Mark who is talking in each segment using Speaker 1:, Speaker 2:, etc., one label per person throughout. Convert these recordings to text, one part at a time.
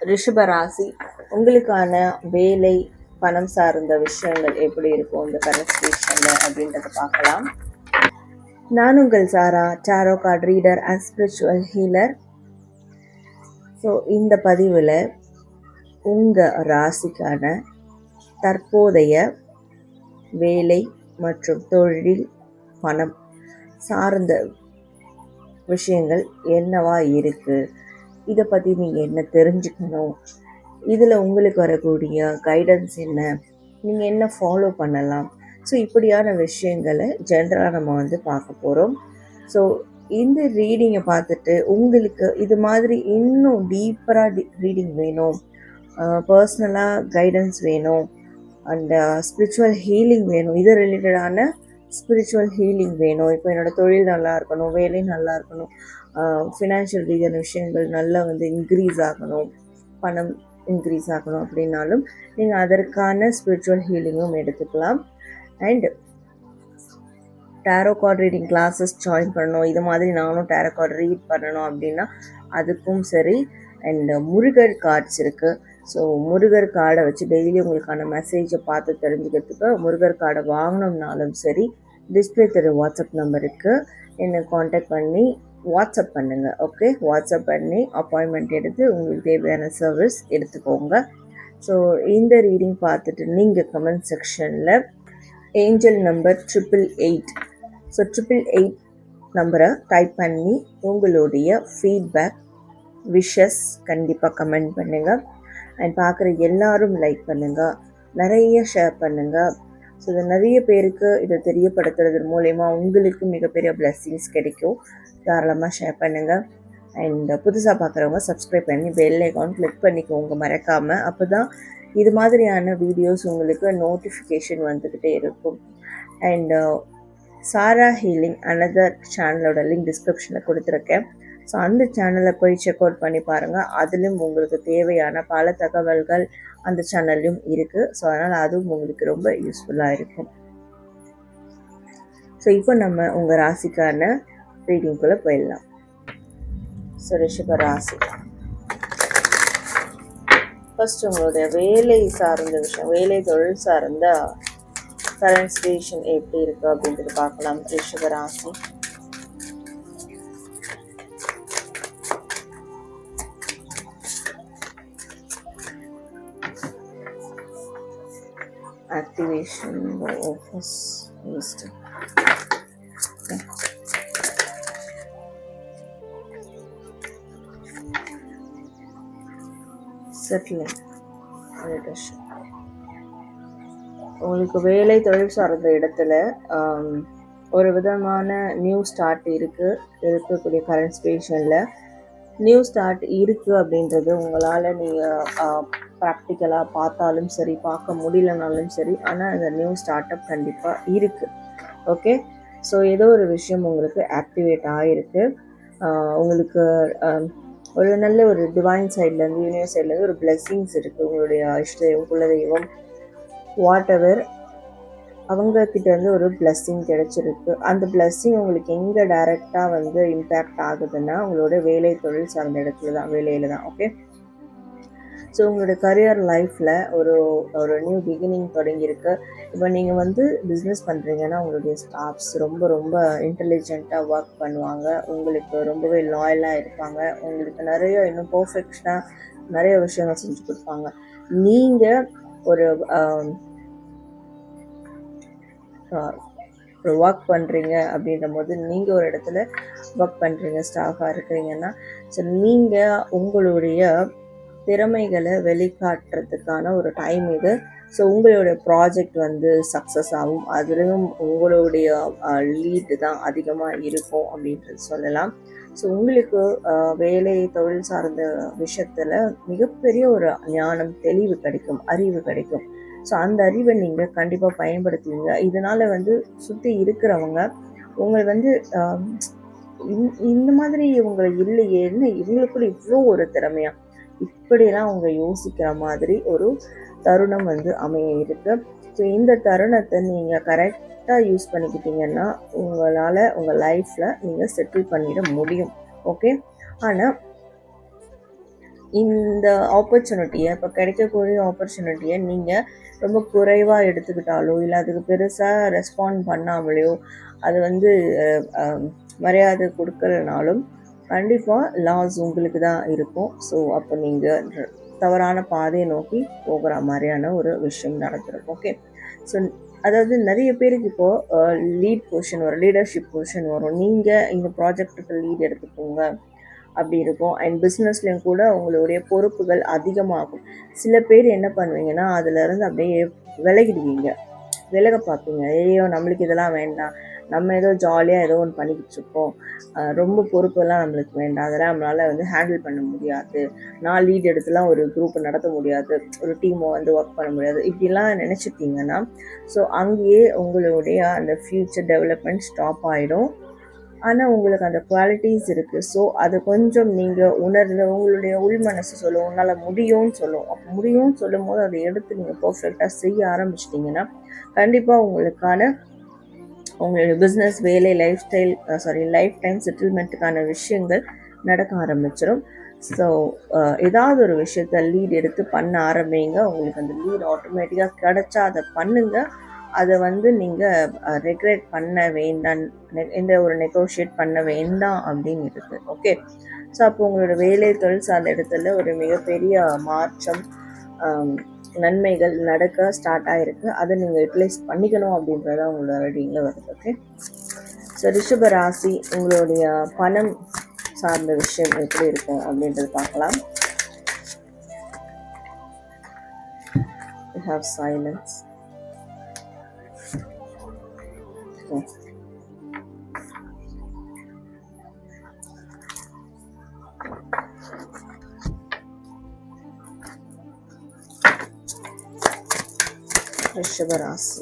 Speaker 1: ரிஷப ராசி உங்களுக்கான வேலை பணம் சார்ந்த விஷயங்கள் எப்படி இருக்கும் இந்த கரன்ஸ்டேஷன்ல அப்படின்றத பார்க்கலாம். நான் உங்கள் Sara, tarot card reader and spiritual healer. So இந்த பதிவில் உங்கள் ராசிக்கான தற்போதைய வேலை மற்றும் தொழில் பணம் சார்ந்த விஷயங்கள் என்னவா இருக்குது, இதை பற்றி நீங்கள் என்ன தெரிஞ்சுக்கணும், இதில் உங்களுக்கு வரக்கூடிய கைடன்ஸ் என்ன, நீங்கள் என்ன ஃபாலோ பண்ணலாம், ஸோ இப்படியான விஷயங்களை ஜென்ரலாக நம்ம பார்க்க போகிறோம். ஸோ இந்த ரீடிங்கை பார்த்துட்டு உங்களுக்கு இது மாதிரி இன்னும் டீப்பராக ரீடிங் வேணும், பர்சனலாக கைடன்ஸ் வேணும், அண்ட் ஸ்பிரிச்சுவல் ஹீலிங் வேணும், இது ரிலேட்டடான ஸ்பிரிச்சுவல் ஹீலிங் வேணும், இப்போ என்னோடய தொழில் நல்லா இருக்கணும், வேலை நல்லா இருக்கணும், ஃபினான்ஷியல் ரீதியான விஷயங்கள் நல்லா இன்க்ரீஸ் ஆகணும், பணம் இன்க்ரீஸ் ஆகணும் அப்படின்னாலும் நீங்கள் அதற்கான ஸ்பிரிச்சுவல் ஹீலிங்கும் எடுத்துக்கலாம். And tarot card reading classes join பண்ணணும், இது மாதிரி நானும் டேரோ கார்டு ரீட் பண்ணணும் அப்படின்னா அதுக்கும் சரி. அண்ட் முருகர் கார்ட்ஸ் இருக்குது. ஸோ முருகர் கார்டை வச்சு டெய்லி உங்களுக்கான மெசேஜை பார்த்து தெரிஞ்சுக்கிறதுக்கு முருகர் கார்டை வாங்கினோம்னாலும் சரி, டிஸ்பிளே தெரு வாட்ஸ்அப் நம்பருக்கு என்னை காண்டாக்ட் பண்ணி வாட்ஸ்அப் பண்ணுங்கள். ஓகே, வாட்ஸ்அப் பண்ணி அப்பாயின்மெண்ட் எடுத்து உங்களுக்கு தேவையான சர்வீஸ் எடுத்துக்கோங்க. ஸோ இந்த ரீடிங் பார்த்துட்டு நீங்கள் கமெண்ட் செக்ஷனில் ஏஞ்சல் நம்பர் 888, ஸோ 888 நம்பரை டைப் பண்ணி உங்களுடைய ஃபீட்பேக் விஷஸ் கண்டிப்பாக கமெண்ட் பண்ணுங்கள். அண்ட் பார்க்குற எல்லாரும் லைக் பண்ணுங்கள், நிறைய ஷேர் பண்ணுங்கள். ஸோ இது நிறைய பேருக்கு இதை தெரியப்படுத்துறது மூலயமா உங்களுக்கு மிகப்பெரிய பிளெஸ்ஸிங்ஸ் கிடைக்கும். தாராளமாக ஷேர் பண்ணுங்கள். அண்ட் புதுசாக பார்க்குறவங்க சப்ஸ்கிரைப் பண்ணி பெல் ஐகான் கிளிக் பண்ணிக்கோங்க மறக்காமல். அப்போ தான் இது மாதிரியான வீடியோஸ் உங்களுக்கு நோட்டிஃபிகேஷன் வந்துக்கிட்டே இருக்கும். அண்ட் சாரா ஹீலிங் அனதர் சேனலோட லிங்க் டிஸ்கிரிப்ஷனில் கொடுத்துருக்கேன். ஸோ அந்த சேனலை போய் செக் அவுட் பண்ணி பாருங்கள். அதுலேயும் உங்களுக்கு தேவையான பல தகவல்கள் அந்த சேனல்லையும் இருக்குது. ஸோ அதனால் அதுவும் உங்களுக்கு ரொம்ப யூஸ்ஃபுல்லாக இருக்கும். ஸோ இப்போ நம்ம உங்கள் ராசிக்கான ரீடிங்குள்ளே போயிடலாம். ஸோ ரிஷப ராசி, ஃபர்ஸ்ட் உங்களுடைய வேலை சார்ந்த விஷயம், வேலை தொழில் சார்ந்த கரண்ட் சிச்சுவேஷன் எப்படி இருக்குது அப்படின்றது பார்க்கலாம். ரிஷப ராசி, activation by office listed. Okay. Settling leadership. உங்களுக்கு வேலை தொழில் சார்ந்த இடத்துல ஒரு விதமான நியூ ஸ்டார்ட் இருக்கக்கூடிய கரண்ட் சிச்சுவேஷனில் நியூ ஸ்டார்ட் இருக்குது அப்படின்றது உங்களால் நீங்கள் ப்ராக்டிக்கலாக பார்த்தாலும் சரி, பார்க்க முடியலனாலும் சரி, ஆனால் அந்த நியூ ஸ்டார்ட் அப் கண்டிப்பாக இருக்குது. ஓகே, ஸோ ஏதோ ஒரு விஷயம் உங்களுக்கு ஆக்டிவேட் ஆகிருக்கு. உங்களுக்கு ஒரு நல்ல ஒரு டிவைன் சைட்லேருந்து, யூனிவர்ஸ் சைட்லேருந்து ஒரு பிளெஸ்ஸிங்ஸ் இருக்குது. உங்களுடைய இஷ்டம், குலதெய்வம், வாட் எவர், அவங்கக்கிட்டேருந்து ஒரு பிளெஸ்ஸிங் கிடச்சிருக்கு. அந்த பிளெஸ்ஸிங் உங்களுக்கு எங்கே டைரெக்டாக இம்பேக்ட் ஆகுதுன்னா உங்களோட வேலை தொழில் சார்ந்த இடத்துல தான், வேலையில் தான். ஓகே, ஸோ உங்களோட கரியர் லைஃப்பில் ஒரு நியூ பிகினிங் தொடங்கியிருக்கு. இப்போ நீங்கள் பிஸ்னஸ் பண்ணுறீங்கன்னா உங்களுடைய ஸ்டாஃப்ஸ் ரொம்ப இன்டெலிஜென்ட்டாக ஒர்க் பண்ணுவாங்க, உங்களுக்கு ரொம்பவே லாயலாக இருப்பாங்க, உங்களுக்கு நிறைய இன்னும் பர்ஃபெக்ஷனாக நிறைய விஷயங்கள் செஞ்சு கொடுப்பாங்க. நீங்கள் ஒரு ஒர்க் பண்ணுறீங்க அப்படின்ற போது, நீங்கள் ஒரு இடத்துல ஒர்க் பண்ணுறீங்க, ஸ்டாஃபாக இருக்கிறீங்கன்னா, ஸோ நீங்கள் உங்களுடைய திறமைகளை வெளிக்காட்டுறதுக்கான ஒரு டைம் இது. ஸோ உங்களுடைய ப்ராஜெக்ட் சக்ஸஸ் ஆகும். அதுலேயும் உங்களுடைய லீடு தான் அதிகமாக இருக்கும் அப்படின்றது சொல்லலாம். ஸோ உங்களுக்கு வேலை தொழில் சார்ந்த விஷயத்தில் மிகப்பெரிய ஒரு ஞானம், தெளிவு கிடைக்கும், அறிவு கிடைக்கும். ஸோ அந்த அறிவை நீங்கள் கண்டிப்பாக பயன்படுத்துவீங்க. இதனால் சுற்றி இருக்கிறவங்க உங்களை இந்த மாதிரி இவங்க இல்லையே, என்ன இவங்களுக்குள்ள இவ்வளோ ஒரு திறமையா, இப்படிலாம் அவங்க யோசிக்கிற மாதிரி ஒரு தருணம் அமைய இருக்கு. ஸோ இந்த தருணத்தை நீங்கள் கரெக்டாக யூஸ் பண்ணிக்கிட்டீங்கன்னா உங்களால் உங்கள் லைஃப்பில் நீங்கள் செட்டில் பண்ணிட முடியும். ஓகே, ஆனால் இந்த ஆப்பர்ச்சுனிட்டியை, இப்போ கிடைக்கக்கூடிய ஆப்பர்ச்சுனிட்டியை நீங்கள் ரொம்ப குறைவாக எடுத்துக்கிட்டாலோ, இல்லை அதுக்கு பெருசாக ரெஸ்பாண்ட் பண்ணாமலையோ, அது வந்து மரியாதை கொடுக்கலனாலும் கண்டிப்பாக லாஸ் உங்களுக்கு தான் இருக்கும். ஸோ அப்போ நீங்கள் தவறான பாதையை நோக்கி போகிற மாதிரியான ஒரு விஷயம் நடந்துடும். ஓகே, ஸோ அதாவது நிறைய பேருக்கு இப்போது லீட் பொசிஷன் வரும், லீடர்ஷிப் பொசிஷன் வரும். நீங்கள் இந்த ப்ராஜெக்ட்டுக்கு லீட் எடுத்துக்கோங்க அப்படி இருக்கும். அண்ட் பிஸ்னஸ்லேயும் கூட உங்களுடைய பொறுப்புகள் அதிகமாகும். சில பேர் என்ன பண்ணுவீங்கன்னா அதுலேருந்து அப்படியே விலகிடுவீங்க, விலக பார்ப்பீங்க. ஐயோ நம்மளுக்கு இதெல்லாம் வேண்டாம், நம்ம ஏதோ ஜாலியாக ஏதோ ஒன்று பண்ணிக்கிட்டு இருக்கோம், ரொம்ப பொறுப்பெல்லாம் நம்மளுக்கு வேண்டாம், அதெல்லாம் நம்மளால் வந்து ஹேண்டில் பண்ண முடியாது, நான் லீட் எடுத்துலாம் ஒரு குரூப்பை நடத்த முடியாது, ஒரு டீமை வந்து ஒர்க் பண்ண முடியாது, இப்படிலாம் நினச்சிட்டிங்கன்னா ஸோ அங்கேயே உங்களுடைய அந்த ஃப்யூச்சர் டெவலப்மெண்ட் ஸ்டாப் ஆகிடும். ஆனால் உங்களுக்கு அந்த குவாலிட்டிஸ் இருக்குது. ஸோ அது கொஞ்சம் நீங்கள் உணர்ந்து உங்களுடைய உள் மனசு சொல்லும், உன்னால் முடியும்னு சொல்லும். அப்போ முடியும்னு சொல்லும் போது அதை எடுத்து நீங்கள் பர்ஃபெக்டாக செய்ய ஆரம்பிச்சிட்டிங்கன்னா கண்டிப்பாக உங்களுடைய பிஸ்னஸ், வேலை, லைஃப் டைம் செட்டில்மெண்ட்டுக்கான விஷயங்கள் நடக்க ஆரம்பிச்சிடும். ஸோ ஏதாவது ஒரு விஷயத்த லீட் எடுத்து பண்ண ஆரம்பிங்க. உங்களுக்கு அந்த லீட் ஆட்டோமேட்டிக்காக கிடச்சா அதை பண்ணுங்கள். அதை வந்து நீங்கள் ரெக்ரெட் பண்ண வேண்டாம், எந்த ஒரு நெகோஷியேட் பண்ண வேண்டாம் அப்படின்னு இருக்குது. ஓகே, ஸோ அப்போ உங்களோட வேலை, தொழில் சார்ந்த இடத்துல ஒரு மிகப்பெரிய மாற்றம், நன்மைகள் நடக்க ஸ்டார்ட் ஆகிருக்கு. அதை நீங்கள் யூட்டிலைஸ் பண்ணிக்கணும் அப்படின்றத உங்களோட ரீடிங்கில் வருது. ஓகே, ஸோ ரிஷப ராசி உங்களுடைய பணம் சார்ந்த விஷயம் எப்படி இருக்கும் அப்படின்றது பார்க்கலாம். You have silence. Okay. ரிஷப ராசி,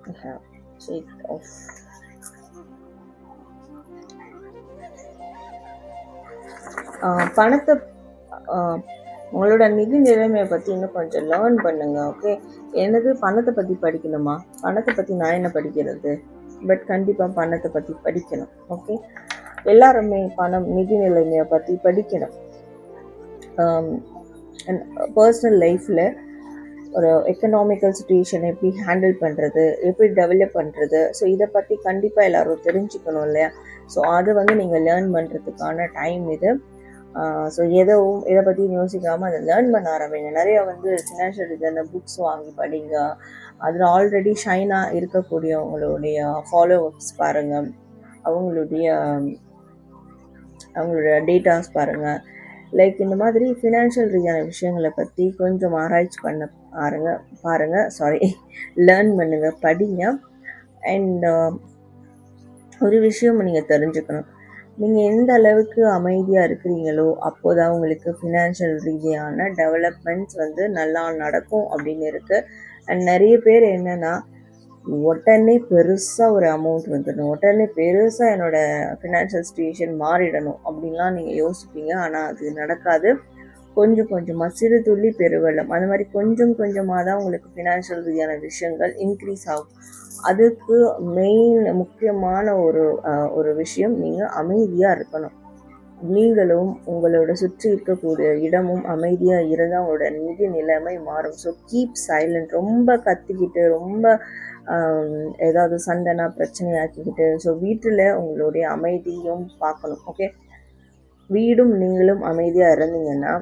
Speaker 1: I have checked off. பணத்தை, உங்களோட நிதி நிலைமையை பற்றி இன்னும் கொஞ்சம் லேர்ன் பண்ணுங்க. ஓகே, எனது பணத்தை பற்றி படிக்கணுமா, பணத்தை பற்றி நான் என்ன படிக்கிறது, பட் கண்டிப்பாக பணத்தை பற்றி படிக்கணும். ஓகே, எல்லாருமே நிதி நிலைமையை பற்றி படிக்கணும். பர்சனல் லைஃப்பில் ஒரு எக்கனாமிக்கல் சுச்சுவேஷன் எப்படி ஹேண்டில் பண்ணுறது, எப்படி டெவலப் பண்ணுறது, ஸோ இதை பற்றி கண்டிப்பாக எல்லோரும் தெரிஞ்சுக்கணும் இல்லையா. ஸோ அதை வந்து நீங்கள் லேர்ன் பண்ணுறதுக்கான டைம் இது. ஸோ இதை பற்றி யோசிக்காமல் அதை லேர்ன் பண்ண ஆரம்பிங்க. நிறையா வந்து ஃபினான்ஷியல் டிசைன புக்ஸ் வாங்கி படிங்க. அதில் ஆல்ரெடி ஷைனாக இருக்கக்கூடியவங்களுடைய ஃபாலோவர்ஸ் பாருங்கள், அவங்களுடைய டேட்டாஸ் பாருங்கள். லைக் இந்த மாதிரி ஃபினான்ஷியல் ரீதியான விஷயங்களை பற்றி கொஞ்சம் ஆராய்ச்சி பண்ண லேர்ன் பண்ணுங்க, படிங்க. அண்ட் ஒரு விஷயம் நீங்கள் தெரிஞ்சுக்கணும், நீங்கள் எந்த அளவுக்கு அமைதியாக இருக்கிறீங்களோ அப்போதான் உங்களுக்கு ஃபினான்ஷியல் ரீதியான டெவலப்மெண்ட்ஸ் வந்து நல்லா நடக்கும் அப்படின்னு இருக்குது. அண்ட் நிறைய பேர் என்னென்னா உடனே பெருசாக ஒரு அமௌண்ட் வந்துடணும், உடனே பெருசாக என்னோடய ஃபினான்ஷியல் சிச்சுவேஷன் மாறிடணும் அப்படின்லாம் நீங்கள் யோசிப்பீங்க. ஆனால் அது நடக்காது. கொஞ்சம் கொஞ்சமாக, சிறு துளி பெருவெள்ளம், அந்த மாதிரி கொஞ்சம் கொஞ்சமாக தான் உங்களுக்கு ஃபினான்ஷியல் ரீதியான விஷயங்கள் இன்க்ரீஸ் ஆகும். அதுக்கு முக்கியமான ஒரு விஷயம், நீங்கள் அமைதியாக இருக்கணும். நீங்களும் உங்களோட சுற்றி இருக்கக்கூடிய இடமும் அமைதியாக இருந்தால் உங்களோட நிதி நிலைமை மாறும். So keep silent. ரொம்ப கத்திக்கிட்டு, ரொம்ப ஏதாவது சண்டைனா பிரச்சனையாக்கிக்கிட்டு, ஸோ வீட்டில் உங்களுடைய அமைதியும் பார்க்கணும். ஓகே, வீடும் நீங்களும் அமைதியாக இருந்தீங்கன்னா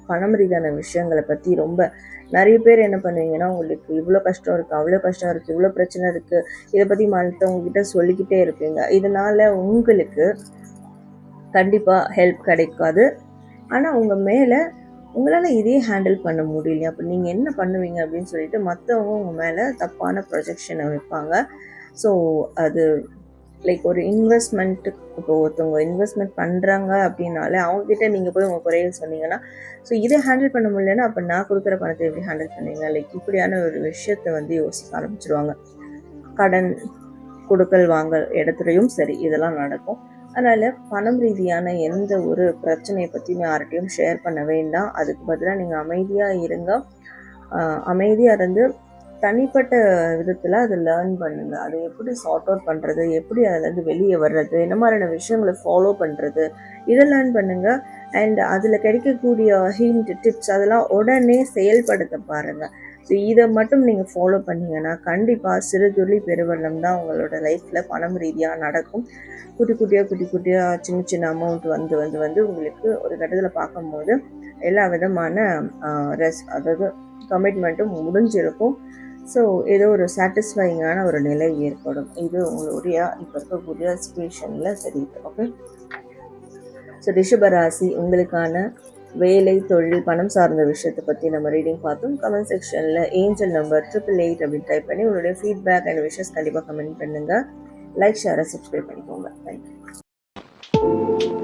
Speaker 1: பணம் ரீதியான விஷயங்களை பற்றி ரொம்ப நிறைய பேர் என்ன பண்ணுவீங்கன்னா, உங்களுக்கு இவ்வளோ கஷ்டம் இருக்குது, அவ்வளோ கஷ்டம் இருக்குது, இவ்வளோ பிரச்சனை இருக்குது, இதை பற்றி மற்றவங்ககிட்ட சொல்லிக்கிட்டே இருப்பீங்க. இதனால் உங்களுக்கு கண்டிப்பாக ஹெல்ப் கிடைக்காது. ஆனால் உங்களால் இதே ஹேண்டில் பண்ண முடியலையா, அப்போ நீங்கள் என்ன பண்ணுவீங்க அப்படின்னு சொல்லிட்டு மற்றவங்க உங்கள் மேலே தப்பான ப்ரொஜெக்ஷனை வைப்பாங்க. ஸோ அது லைக் ஒரு இன்வெஸ்ட்மெண்ட்டு, இப்போ ஒருத்தவங்க இன்வெஸ்ட்மெண்ட் பண்ணுறாங்க அப்படின்னாலே அவங்கக்கிட்ட நீங்கள் போய் உங்கள் குறைய சொன்னீங்கன்னா, ஸோ இதை ஹேண்டில் பண்ண முடியலன்னா அப்போ நான் கொடுக்குற பணத்தை எப்படி ஹேண்டில் பண்ணுவீங்க, லைக் இப்படியான ஒரு விஷயத்தை வந்து யோசிக்க ஆரம்பிச்சிடுவாங்க. கடன் கொடுக்கல் வாங்கல் இடத்துலையும் சரி இதெல்லாம் நடக்கும். அதனால் பணம் ரீதியான எந்த ஒரு பிரச்சனையை பற்றியும் யார்கிட்டையும் ஷேர் பண்ண வேண்டாம். அதுக்கு பதிலாக நீங்கள் அமைதியாக இருங்க. அமைதியாக இருந்து தனிப்பட்ட விதத்தில் அதை லேர்ன் பண்ணுங்கள். அதை எப்படி சார்ட் அவுட் பண்ணுறது, எப்படி அதுலேருந்து வெளியே வர்றது, என்ன மாதிரியான விஷயங்களை ஃபாலோ பண்ணுறது, இதை லேர்ன் பண்ணுங்கள். அண்ட் அதில் கிடைக்கக்கூடிய ஹிண்ட் டிப்ஸ் அதெல்லாம் உடனே செயல்படுத்த பாருங்கள். ஸோ இதை மட்டும் நீங்கள் ஃபாலோ பண்ணிங்கன்னா கண்டிப்பாக சிறு துளி பெருவெள்ளம் தான் உங்களோட லைஃப்பில் பணம் ரீதியாக நடக்கும். குட்டி குட்டியாக சின்ன சின்ன அமௌண்ட் வந்து உங்களுக்கு ஒரு கட்டத்தில் பார்க்கும்போது எல்லா விதமான அதாவது கமிட்மெண்ட்டும் முடிஞ்சிருக்கும். ஸோ ஏதோ ஒரு சாட்டிஸ்ஃபைங்கான ஒரு நிலை ஏற்படும். இது உங்களுடைய இப்போ இருக்கக்கூடிய சுச்சுவேஷனில் தெரியுது. ஓகே, ஸோ ரிஷபராசி உங்களுக்கான வேலை, தொழில், பணம் சார்ந்த விஷயத்தை பற்றி நம்ம ரீடிங் பார்த்தோம். கமெண்ட் செக்ஷனில் ஏஞ்சல் நம்பர் 888 அப்படின்னு டைப் பண்ணி உங்களுடைய ஃபீட்பேக் அண்ட் விஷஸ் கண்டிப்பாக கமெண்ட் பண்ணுங்கள். லைக், ஷேரை சப்ஸ்கிரைப் பண்ணிக்கோங்க. தேங்க்யூ.